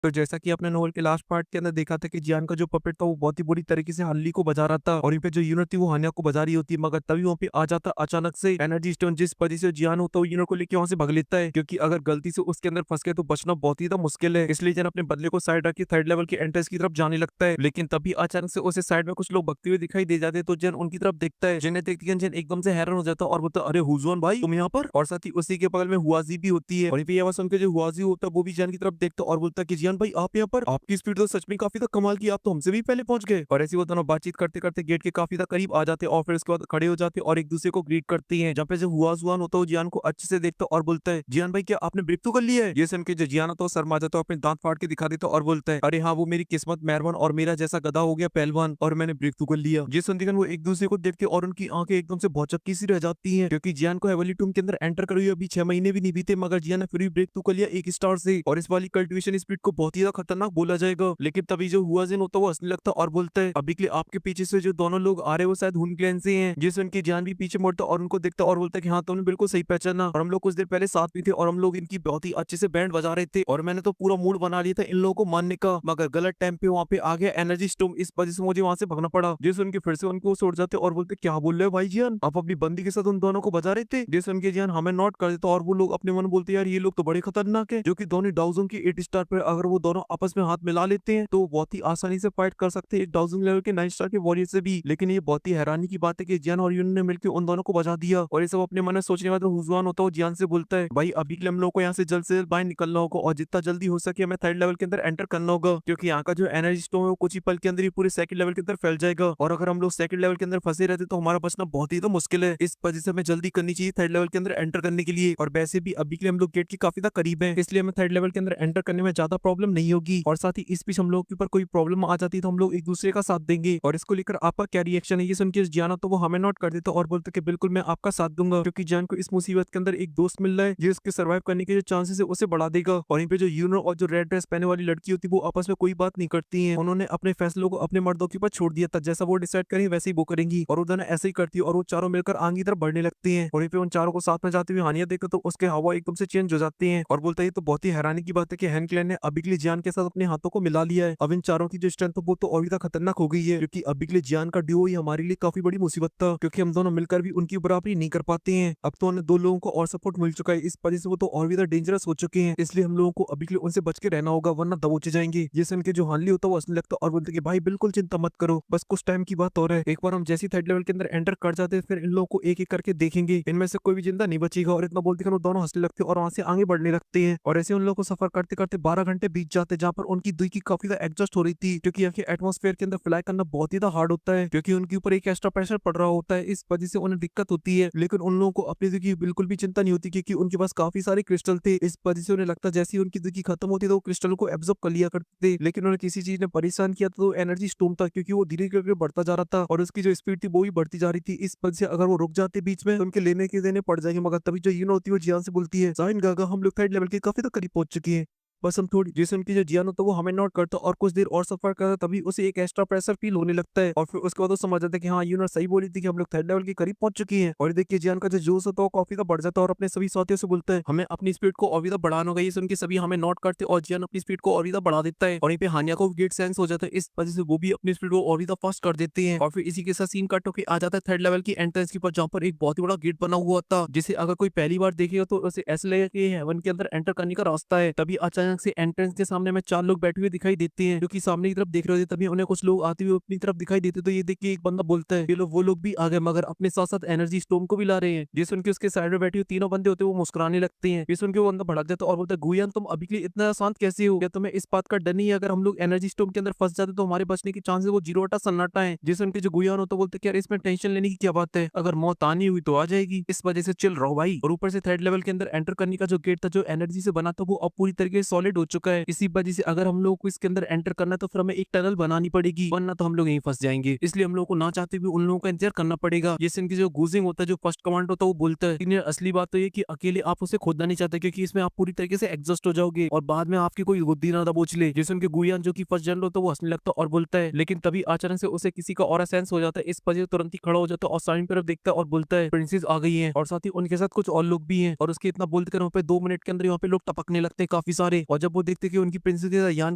तो जैसा कि आपने नोवेल के लास्ट पार्ट के अंदर देखा था कि जियान का जो पपेट था वो बहुत ही बुरी तरीके से हनली को बजा रहा था और यहाँ पे जो यूनिट थी वो हान्या को बजा रही होती है, मगर तभी वहाँ पे आ जाता अचानक से एनर्जी स्टोन, जिस वजह से जियान होता है वो यूनिट को लेके वहाँ से भाग लेता है, क्योंकि अगर गलती से उसके अंदर फंस गए तो बचना बहुत ही ज्यादा मुश्किल है। इसलिए जियान अपने बदले को साइड रख के थर्ड लेवल के एंट्रेंस की तरफ जाने लगता है, लेकिन तभी अचानक से उसे साइड में कुछ लोग भगते हुए दिखाई दे जाते हैं। तो जियान उनकी तरफ देखता है, जिन्हें देखते जियान एकदम से हैरान हो जाता है और बोलता है, अरे हुजून भाई तुम यहाँ पर। और साथ ही उसी के बगल में हुआजी भी होती है, और ये आवाज सुन के जो हुआजी होता है वो भी जियान की तरफ देखता है और बोलता है कि जियान भाई आप यहाँ पर, आपकी स्पीड तो सच में काफी तक कमाल की, आप तो हमसे भी पहले पहुंच गए। और ऐसे वो दोनों बातचीत करते करते गेट के काफी तक करीब आ जाते हैं और फिर उसके बाद खड़े हो जाते हैं और एक दूसरे को ग्रीट करते हैं। जहाँ पे जो हुआजुआन होता है वो जियान को अच्छे से देखता है और बोलता है, जियान भाई क्या आपने ब्रेक तो कर लिया है? ये सुन के जो जियान होता है वो शर्मा जाता है, अपने दांत फाड़ के दिखा देता है और बोलता है, अरे हाँ वो मेरी किस्मत मेहरबान और मेरा जैसा गधा हो गया पहलवान और मैंने ब्रेक तो कर लिया। ये सुनते वो एक दूसरे को देखते और उनकी आंखें एकदम से भौचक्की सी रह जाती हैं, क्योंकि जियान को हेवनली टूम के अंदर एंटर करे हुए अभी 6 महीने भी नहीं बीते, मगर जियान ने फिर भी ब्रेक तो कर लिया 1 स्टार से। और इस वाली कल्टिवेशन स्पीड को बहुत ही ज्यादा खतरनाक बोला जाएगा। लेकिन तभी जो हुआजिन होता है वो हंसने लगता है और बोलता है, अभी के लिए आपके पीछे से जो दोनों लोग आ रहे हैं वो शायद हुन क्लैन से हैं। जिस उनकी जान भी पीछे मुड़ता और उनको देखता और बोलता है कि हाँ तुमने बिल्कुल सही पहचाना, और हम लोग कुछ देर पहले साथ में थे और हम लोग इनकी बहुत ही अच्छे से बैंड बजा रहे थे और मैंने तो पूरा मूड बना लिया था इन लोगों को मारने का, मगर गलत टाइम पे वहाँ पे आ गया एनर्जी स्टोम, इस वजह से मुझे वहां से भागना पड़ा। जिस उनके फिर से उनको छोड़ जाते और बोलते, क्या बोल रहे हो भाई जियान, आप अपनी बंदी के साथ उन दोनों को बजा रहे थे? जिस उनके जियान हमें नोट कर देता और वो लोग अपने मन बोलते, यार ये लोग तो बड़े खतरनाक है, जो कि दोनों डाउजन की 8 स्टार पर अगर वो दोनों आपस में हाथ मिला लेते हैं तो बहुत ही आसानी से फाइट कर सकते हैं एक डाउजन लेवल के 9 स्टार के वॉरियर से भी। लेकिन ये बहुत ही हैरानी की बात है कि जियान और यून ने मिलकर उन दोनों को बजा दिया, और ये सब अपने मन में सोचने के बाद हुजवान होता है जियान से बोलता है, भाई अभी के लिए हम लोग को यहाँ से जल्द बाहर निकलना होगा और जितना जल्दी हो सके हमें थर्ड लेवल के अंदर एंटर करना होगा, क्योंकि यहाँ का जो एनर्जी स्टोन है वो कुछ ही पल के अंदर ही पूरे सेकंड लेवल के अंदर फैल जाएगा, और अगर हम लोग सेकंड लेवल के अंदर फंसे रहते तो हमारा बचना बहुत ही तो मुश्किल है। इस वजह से हमें जल्दी करनी चाहिए थर्ड लेवल के अंदर एंटर करने के लिए, और वैसे भी अभी के लिए हम लोग गेट के काफी ज्यादा करीब है, इसलिए हमें थर्ड लेवल के अंदर एंटर करने में ज्यादा प्रॉब्लम नहीं होगी। और साथ ही इस बीच हम लोग के ऊपर कोई प्रॉब्लम आ जाती है तो हम लोग एक दूसरे का साथ देंगे। और इसको लेकर आपका क्या रिएक्शन है? ये सुन के जियान तो वो हमें नोट कर देता और बोलते कि बिल्कुल मैं आपका साथ दूंगा, क्योंकि जियान को इस मुसीबत के अंदर एक दोस्त मिल रहा है जो उसके सर्वाइव करने के जो चांसेस है उसे बढ़ा देगा। और यहाँ पे जो यूनो और जो रेड ड्रेस पहने वाली लड़की होती है वो आपस में कोई बात नहीं करती है, उन्होंने अपने फैसलों को अपने मर्दों के ऊपर छोड़ दिया था, जैसा वो डिसाइड करें वैसे ही वो करेंगी, और वो दोनों ऐसे ही करती है और वो चारों मिलकर आगे की तरफ बढ़ने लगती हैं। और यहाँ पे उन चारों को साथ में जाते हुए हानिया देखकर तो उसके हवा एकदम से चेंज हो जाती है और बोलता है, ये तो बहुत ही हैरानी की बात है कि हैन क्लैन ने अभी के लिए जियान के साथ अपने हाथों को मिला लिया है। अब इन चारों की जो स्ट्रेंथ वो तो और भी ज्यादा खतरनाक हो गई है, क्योंकि अभी के लिए जियान का ड्यूओ ही हमारे लिए काफी बड़ी मुसीबत था, क्योंकि हम दोनों मिलकर भी उनकी बराबरी नहीं कर पाते हैं। अब तो उन्हें 2 लोगों को और सपोर्ट मिल चुका है, इस वजह से वो तो और भी ज्यादा डेंजरस हो चुके हैं, इसलिए हम लोगों को अभी के लिए उनसे बच के रहना होगा वरना दबोचे जाएंगे। ये सुन के जो हानली होता है वो हंसने लगता है और बोलते कि भाई बिल्कुल चिंता मत करो, बस कुछ टाइम की बात और है, एक बार हम जैसी थर्ड लेवल के अंदर एंटर कर जाते हैं फिर इन लोगों को एक एक करके देखेंगे, इनमें से कोई भी जिंदा नहीं बचेगा। और इतना बोलते वो दोनों हंसने लगते हैं और वहां से आगे बढ़ने लगते हैं, और ऐसे उन लोगों को सफर करते करते 12 घंटे बीत जाते हैं, जहाँ पर उनकी दुई की काफी ज्यादा एडजस्ट हो रही थी, क्योंकि यहाँ के एटमोस्फेयर के अंदर फ्लाई करना बहुत ही ज्यादा हार्ड होता है, क्योंकि उनके ऊपर एक एक्स्ट्रा प्रेशर पड़ रहा होता है, इस वजह से उन्हें दिक्कत होती है। लेकिन उन लोगों को अपनी दुई की बिल्कुल भी चिंता नहीं होती, क्योंकि उनके पास काफी सारे क्रिस्टल थे, इस वजह से उन्हें लगता जैसे ही उनकी दुई की खत्म होती तो वो क्रिस्टल को एब्जॉर्ब कर लिया करते थे। लेकिन उन्हें किसी चीज ने परेशान किया तो एनर्जी स्टोन था, क्योंकि वो धीरे धीरे बढ़ता जा रहा था और उसकी जो स्पीड थी वो भी बढ़ती जा रही थी, इस वजह से अगर वो रुक जाते बीच में तो उनके लेने के देने पड़ जाएंगे। मगर तभी जो यूनो होती है वो जियान से बोलती है, जाइन गागा हम लोग थर्ड लेवल के काफी तक करीब पहुंच चुके हैं, बस हम थोड़ी, जैसे उनकी जो जियान होता है वो हमें नोट करता और कुछ देर और सफर करता तभी उसे एक एक्स्ट्रा प्रेशर फील होने लगता है, और फिर उसके बाद वो समझ जाता है कि हाँ यूनर सही बोली थी कि हम लोग थर्ड लेवल के करीब पहुंच चुके हैं। और देखिए जियान का जो जोश होता है वो काफी का बढ़ जाता है और अपने सभी साथियों से बोलता है हमें अपनी स्पीड को और भी बढ़ाना होगा। ये सुन के सभी हमें नोट करते और जियान अपनी स्पीड को और भी बढ़ा देता है, और यहाँ पे हानिया को गेट सेंस हो जाता है, इस वजह से वो भी अपनी स्पीड को और भी फास्ट कर देते हैं। और फिर इसी के साथ सीन कट होकर आ जाता है थर्ड लेवल की एंट्रेंस के ऊपर, जहाँ पर एक बहुत ही बड़ा गेट बना हुआ था, जिसे अगर कोई पहली बार देखेगा तो उसे ऐसा लगेगा कि हेवन के अंदर एंटर करने का रास्ता है। तभी अचानक से एंट्रेंस के सामने में 4 लोग बैठे हुए दिखाई देते हैं, जो कि सामने की तरफ देख रहे होते, तभी उन्हें कुछ लोग आते हुए अपनी तरफ दिखाई देते, तो ये देख के एक बंदा बोलता है ये लोग वो लोग भी आ गए, मगर अपने साथ साथ एनर्जी स्टोन को भी ला रहे हैं। ये सुन के उसके साइड में बैठे हुए तीनों बंदे होते हैं वो मुस्कुराने लगते हैं। ये सुन के वो बंदा भड़क जाता है और बोलता है गुयान तुम अभी के लिए इतना शांत कैसे हो? क्या तुम्हें इस बात का डर नहीं है अगर हम लोग एनर्जी स्टोन के अंदर फंस जाते तो हमारे बचने के चांसेस वो 0 सन्नाटा है? जिस उनके जो गुयान होता है बोलते यार इसमें टेंशन लेने की क्या बात है, अगर मौत आनी हुई तो आ जाएगी, इस वजह से चिल रहो भाई। और ऊपर से थर्ड लेवल के अंदर एंटर करने का जो गेट था जो एनर्जी से बना था वो अब पूरी तरीके से सॉलिड हो चुका है, इसी वजह से अगर हम लोग को इसके अंदर एंटर करना है तो फिर हमें एक टनल बनानी पड़ेगी, वरना तो हम लोग यहीं फंस जाएंगे, इसलिए हम लोग को ना चाहते भी उन लोगों का इंतजार करना पड़ेगा। ये सीन की जो गूजिंग होता है जो फर्स्ट कमांड होता है वो बोलता है लेकिन असली बात तो ये कि अकेले आप उसे खोदना नहीं चाहते, क्योंकि इसमें आप पूरी तरीके से एग्जॉस्ट हो जाओगे और बाद में आपकी कोई बुद्धि ना दबोच ले। जैसे उनके गुयान जो कि फर्स्ट जनरल होता है वो हंसने लगता है और बोलता है, लेकिन तभी अचानक से उसे किसी का और सेंस हो जाता है, इस वजह से तुरंत ही खड़ा हो जाता है और सामने तरफ देखता है और बोलता है प्रिंसेस आ गई है, और साथ ही उनके साथ कुछ और लोग भी हैं। और उसके इतना बोलते कर वहाँ पे 2 मिनट के अंदर यहाँ पे लोग टपकने लगते हैं काफी सारे, और जब वो देखते कि उनकी प्रिंसेस के साथ यान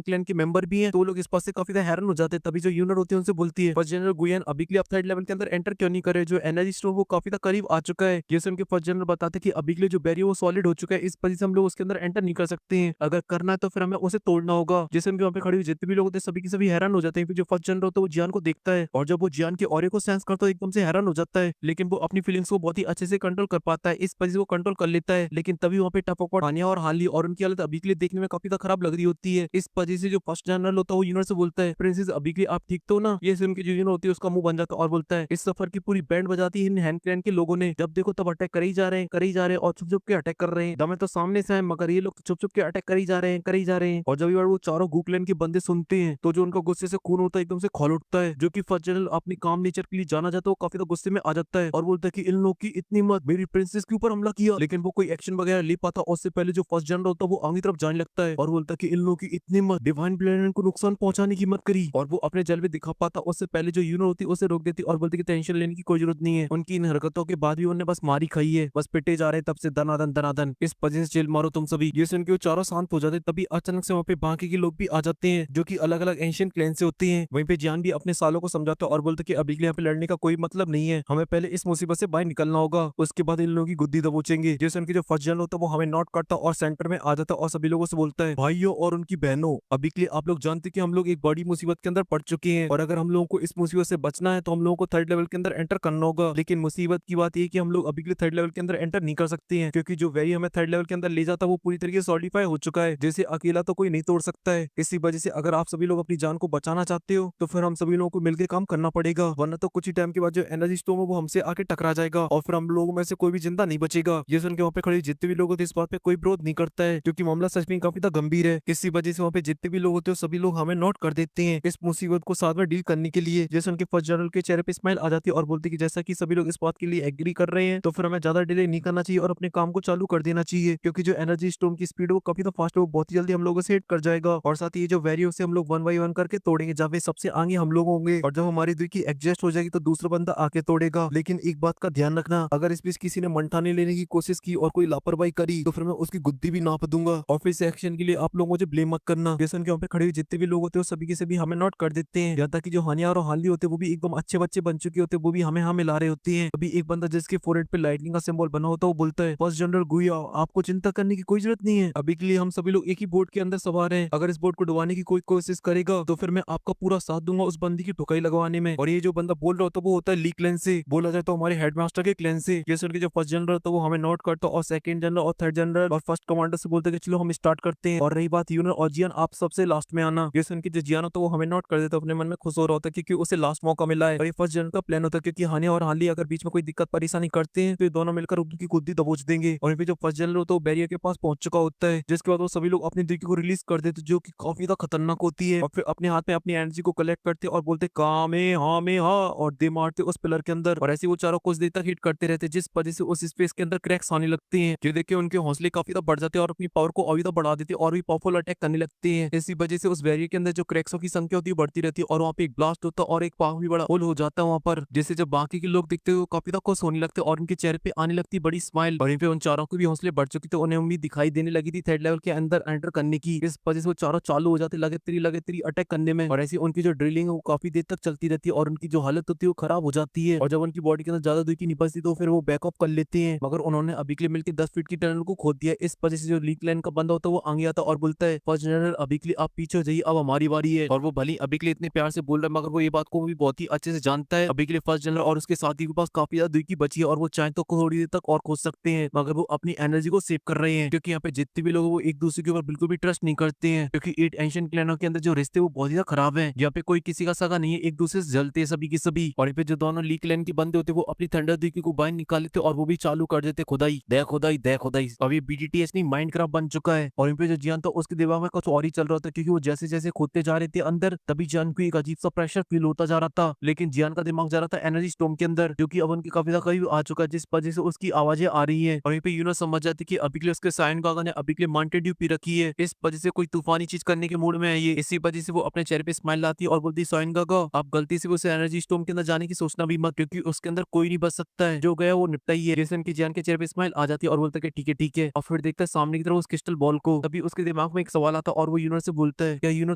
क्लैन के मेंबर भी हैं, तो वो लोग इस बात से काफी ज्यादा हैरान हो जाते हैं। तभी जो यूनर होती है उनसे बोलती है, फर्स्ट जनरल गुयन अभी के लिए आप थर्ड लेवल के अंदर एंटर क्यों नहीं करे, जो एनर्जी स्टोन वो काफी ज्यादा करीब आ चुका है। जैसे उनके फर्स्ट जनरल बताते कि अभी के लिए जो बैरियर वो सॉलिड हो चुका है, इस वजह से हम लोग उसके अंदर एंटर नहीं कर सकते हैं। अगर करना है तो फिर हमें उसे तोड़ना होगा। जैसे उनके वहाँ पे खड़े हुए जितने भी लोग होते हैं सभी के सभी हैरान हो जाते हैं। फिर जो फर्स्ट जनरल होता है वो जियान को देखता है, और जब वो जियान के ऑरे को सेंस करता है एकदम से हैरान हो जाता है, लेकिन वो अपनी फीलिंग्स को बहुत ही अच्छे से कंट्रोल कर पाता है। इस वजह से वो कंट्रोल कर लेता है। लेकिन तभी वहाँ पे टपोकॉट, हानिया और हाली और उनकी हालत अभी के लिए देखने में काफी खराब लग रही होती है। इस वजह से जो फर्स्ट जनरल होता है वो यूनिवर से बोलता है, प्रिंसेस अभी के लिए आप ठीक तो ना। ये सुन के जो यूनिवर होती है उसका मुंह बन जाता है और बोलता है, इस सफर की पूरी बैंड बजाती है इन हैंड क्लैन के लोगों ने। जब देखो तब अटैक कर ही जा रहे हैं, कर ही जा रहे हैं और छुप छुप के अटैक कर रहे हैं। दमे तो सामने से है मगर ये लोग तो छुप छुप के अटैक कर ही जा रहे हैं, कर ही जा रहे हैं। और जब ये वो चारों गू क्लैन के बंदे सुनते हैं तो जो उनका गुस्से से खून होता है एकदम से खौल उठता है। जो कि फर्स्ट जनरल अपनी काम नेचर के लिए जाना जाता है, वो काफी गुस्से में आ जाता है और बोलता है कि इन लोगों की इतनी मत, मेरी प्रिंसेस के ऊपर हमला किया। लेकिन वो कोई एक्शन वगैरह ले पाता, और उससे पहले जो फर्स्ट जनरल होता है वो आगे तरफ जाने लगता है और बोलता है कि इन लोगों की इतनी मत, डिवाइन प्लेनेट को नुकसान पहुंचाने की मत करी। और वो अपने जलवे दिखा पाता, उससे पहले जो यूनिट होती है उसे रोक देती और बोलती कि टेंशन लेने की कोई जरूरत नहीं है। उनकी इन हरकतों के बाद भी उन्होंने बस मारी खाई है, बस पिटे जा रहे तब से दनादन दनादन, इस वजह से चिल मारो तुम सभी। ये सुन के वो चारों शांत हो जाते। तभी अचानक से वहाँ पे बाकी के लोग भी आ जाते हैं जो कि अलग अलग एंशियंट क्लैन से होते हैं। वहीं पे जान भी अपने सालों को समझाता है और बोलता है कि अभी के लिए यहाँ पे लड़ने का कोई मतलब नहीं है, हमें पहले इस मुसीबत से बाहर निकलना होगा, उसके बाद इन लोगों की गुद्दी दबोचेंगे। जैसे उनके जो फर्स्ट जनरल होता है वो हमें नोट करता और सेंटर में आ जाता और सभी लोगों से बोलता है, भाइयों और उनकी बहनों, अभी के लिए आप लोग जानते कि हम लोग एक बड़ी मुसीबत के अंदर पड़ चुके हैं, और अगर हम लोगों को इस मुसीबत से बचना है तो हम लोगों को थर्ड लेवल के अंदर एंटर करना होगा। लेकिन मुसीबत की बात ये कि हम लोग अभी के लिए थर्ड लेवल के अंदर एंटर नहीं कर सकते हैं, क्योंकि जो वेरी हमें थर्ड लेवल के अंदर ले जाता है वो पूरी तरीके से सॉलिडिफाई हो चुका है, जैसे अकेला तो कोई नहीं तोड़ सकता है। इसी वजह से अगर आप सभी लोग अपनी जान को बचाना चाहते हो तो फिर हम सभी लोगों को मिलकर काम करना पड़ेगा, वरना तो कुछ ही टाइम के बाद जो एनर्जी स्टोम है वो हमसे आके टकरा जाएगा और फिर हम लोगों में से कोई भी जिंदा नहीं बचेगा। ये सुन के वहाँ पे खड़े जितने भी लोग होते हैं इस बात पे कोई विरोध नहीं करता है, क्योंकि मामला सच में काफी गंभीर है। इसी वजह से वहाँ पे जितने भी लोग होते हैं सभी लोग हमें नोट कर देते हैं इस मुसीबत को साथ में डील करने के लिए। जैसे उनके फर्स्ट जनरल के चेहरे पे स्माइल आ जाती है और बोलती है कि जैसा कि सभी लोग इस बात के लिए एग्री कर रहे हैं तो फिर हमें ज्यादा डिले नहीं करना चाहिए और अपने काम को चालू कर देना चाहिए, क्योंकि जो एनर्जी स्टोम की स्पीड है वो काफी फास्ट है, वो बहुत ही जल्दी हम लोगों से हिट कर जाएगा। और साथ ही ये जो वेरियो से हम लोग वन बाई वन करके तोड़ेंगे, जब वे सबसे आगे हम लोग होंगे और जब हमारी दुई की एडजस्ट हो जाएगी तो दूसरा बंदा आके तोड़ेगा। लेकिन एक बात का ध्यान रखना, अगर इस बीच किसी ने मंठाने लेने की कोशिश की और कोई लापरवाही करी तो फिर मैं उसकी गुद्दी भी नाप दूंगा। ऑफिस एक्शन के लिए आप लोग मुझे ब्लेम मत करना। जैसे उनके वहाँ पे खड़े हुए जितने भी लोग होते हैं सभी के सभी हमें नोट कर देते हैं, यहाँ तक कि जो हानिया और हाली होते हैं वो भी एकदम अच्छे बच्चे बन चुके होते हैं, वो भी हमें हाँ मिला रहे होते हैं। अभी एक बंदा जिसके फोरहेड पे लाइटनिंग का सिंबल बना होता है वो बोलता है, फर्स्ट जनरल गुइया आपको चिंता करने की कोई जरूरत नहीं है, अभी के लिए हम सभी लोग एक ही बोट के अंदर सवार हैं, अगर इस बोट को डुबाने की कोई कोशिश करेगा तो फिर मैं आपका पूरा साथ दूंगा उस बंदी की ठुकाई लगवाने में। और ये जो बंदा बोल रहा होता है वो होता है ली क्लैन से, बोला जाए तो हमारे हेडमास्टर के क्लैन से। जैसे उनके जो फर्स्ट जनरल तो वो हमें नोट करता और सेकंड जनरल और थर्ड जनरल और फर्स्ट कमांडर से बोलते कि चलो हम स्टार्ट करते हैं। और रही बात यूनर और जियान, आप सबसे लास्ट में आना। जैसे उनकी जो जियान होता है वो हमें नोट कर देता, अपने मन में खुश हो रहा होता है क्योंकि उसे लास्ट मौका मिला है। और ये फर्स्ट जनरल का प्लान होता है क्योंकि हानिया और हाली अगर बीच में कोई दिक्कत परेशानी करते हैं तो ये दोनों मिलकर उनकी गुद्दी दबोच देंगे। और फिर जो फर्स्ट जनरल होता है वो बैरियर के पास पहुंच चुका होता है, जिसके बाद वो सभी लोग अपनी दिक्कत को रिलीज कर देते जो कि काफी ज्यादा खतरनाक होती है। और फिर अपने हाथ में अपनी एनर्जी को कलेक्ट करते और बोलते कामे हाँ में हाँ, और दे मारते उस पिलर के अंदर। और ऐसे वो चारों कुछ देर तक हिट करते रहते जिस वजह से उस स्पेस के अंदर क्रैक्स आने लगते हैं। ये देख के उनके हौसले काफी ज्यादा बढ़ जाते हैं और अपनी पावर को और भी बढ़ा देते हैं और भी पावरफुल अटैक करने लगते हैं। इसी वजह से उस बैरियर के अंदर जो क्रैक्सों की संख्या होती है बढ़ती रहती है और वहाँ पे एक ब्लास्ट होता है और एक काफी बड़ा होल हो जाता है वहाँ पर। जैसे जब बाकी के लोग दिखते हुए काफी ज्यादा खुश होने लगते और उनके चेहरे पे आने लगती बड़ी स्माइल। और पे उन चारों के भी हौसले बढ़ चुकी तो उन्हें उम्मीद दिखाई देने लगी थी थर्ड लेवल के अंदर एंटर करने की। इस वजह से वो चारों चालू हो जाते लगातार अटैक करने में। और ऐसी उनकी जो ड्रिलिंग है वो काफी देर तक चलती रहती है और उनकी जो हालत होती है वो खराब हो जाती है। और जब उनकी बॉडी के अंदर ज्यादा दुखी नहीं बचती तो फिर वो बैकअप कर लेते हैं, मगर उन्होंने अभी के लिए मिलकर 10 फीट की टनल को खोद दिया। इस वजह से जो लीक लाइन का बंदा होता है वो आगे आता और बोलता है, फर्स्ट जनरल अभी के लिए आप पीछे हो जाइए, अब हमारी बारी है। और वो भली अभी के लिए इतने प्यार से बोल रहा है मगर वो ये बात को भी बहुत ही अच्छे से जानता है अभी के लिए फर्स्ट जनरल और उसके साथी के पास काफी ज्यादा दुखी बची है और वो चाहे तो थोड़ी देर तक और खोद सकते हैं, मगर वो अपनी एनर्जी को सेव कर रहे हैं क्योंकि यहाँ पे जितने भी लोग वो एक दूसरे के ऊपर बिल्कुल भी ट्रस्ट नहीं करते हैं, क्योंकि 8 एंशिएंट क्लैनों के अंदर जो रिश्ते वो बहुत ज्यादा खराब है। यहाँ पे कोई किसी का सगा नहीं है, एक दूसरे से जलते हैं सभी की सभी। और यहाँ पे जो दोनों लीक क्लैन के बंदे होते वो अपनी थंडर दिकी को बाहर निकाल लेते और वो भी चालू कर देते खुदाई दे खुदाई दे खुदाई। अब ये बीटीटीएस नहीं माइनक्राफ्ट बन चुका है। और यहाँ पे जो जियान था उसके दिमाग में कुछ और ही चल रहा था क्योंकि वो जैसे जैसे खोदते जा रहे थे अंदर तभी जियान को एक अजीब सा प्रेशर फील होता जा रहा था, लेकिन जियान का दिमाग जा रहा था एनर्जी स्टोम के अंदर जो कि अब उनके काफी ज्यादा करीब आ चुका है, जिस वजह से उसकी आवाजें आ रही है। और यहाँ पे यूनस समझ जाती कि अभी के लिए उसके साइन गागा ने अभी के लिए माउंटेन ड्यू पी रखी है, इस वजह से कोई तूफानी चीज करने के मूड में है ये। इसी वजह से वो अपने चेहरे पे स्माइल लाती है और बोलती है, साइन गागा आप गलती से उस एनर्जी स्टोम के अंदर जाने की सोचना भी मत, क्योंकि उसके अंदर कोई नहीं बच सकता है, जो गया वो निपटा ही है। जैसे उनकी जान के चेहरे पे स्माइल आ जाती है और बोलता है ठीक है ठीक है। और फिर देखता है सामने की तरफ उस क्रिस्टल बॉल को को। तभी उसके दिमाग में एक सवाल आता और वो यूनर से बोलता है, क्या यूनर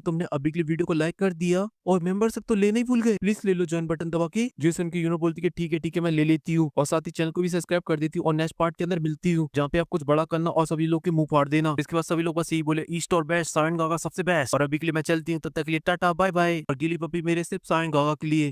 तुमने अभी के लिए वीडियो को लाइक कर दिया और मेंबरशिप तो लेना ही भूल गए, प्लीज ले लो ज्वाइन बटन दबा के। जो सुन के यूनर बोलती है ठीक है मैं ले लेती हूँ और साथ ही चैनल को भी सब्सक्राइब कर देती हूँ और नेक्स्ट पार्ट के अंदर मिलती हूँ जहाँ पे आप कुछ बड़ा करना और सभी लोग के मुंह फाड़ देना। इसके बाद सभी लोग बस यही बोले ईस्ट और बेस्ट, सायन गागा सबसे बेस्ट। और अभी के लिए मैं चलती हूँ, तब तक के लिए टाटा बाय बाय। और गिली पप्पी मेरे सिर्फ सायन गागा के लिए।